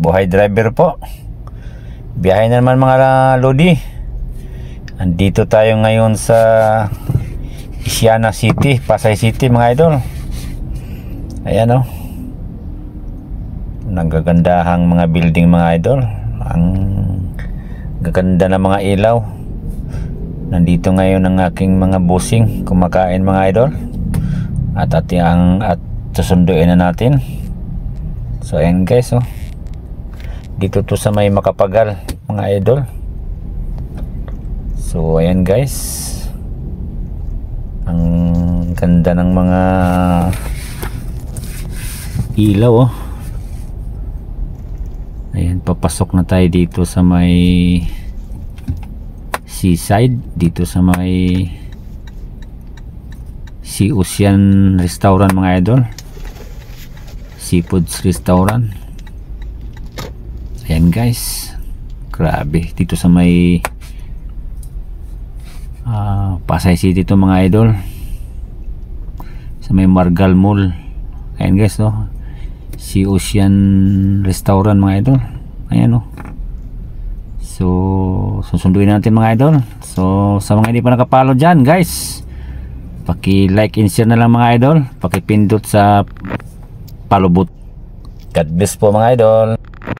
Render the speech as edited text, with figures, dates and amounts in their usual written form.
Buhay driver po. Biyahe na naman mga lodi. Andito tayo ngayon sa Isiana City, Pasay City mga idol. Ayan o. Nagagandahang mga building mga idol. Ang gaganda ng mga ilaw. Nandito ngayon ang aking mga busing kumakain mga idol. At susunduin na natin. So ayan guys oh. Dito to sa may Makapagal mga idol. So ayan guys. Ang ganda ng mga ilaw oh. Ayan, papasok na tayo dito sa may seaside, dito sa may Sea Ocean Restaurant mga idol. Seafoods Restaurant. Ayan guys, grabe dito sa may Pasay City to mga idol, sa may Margal Mall. Ayan guys no, Sea Ocean Restaurant mga idol. Ayan no. So susunduin natin mga idol. So sa mga hindi pa nakapalo dyan guys, paki-like and share na lang mga idol, paki-pindot sa palubot. God bless po mga idol.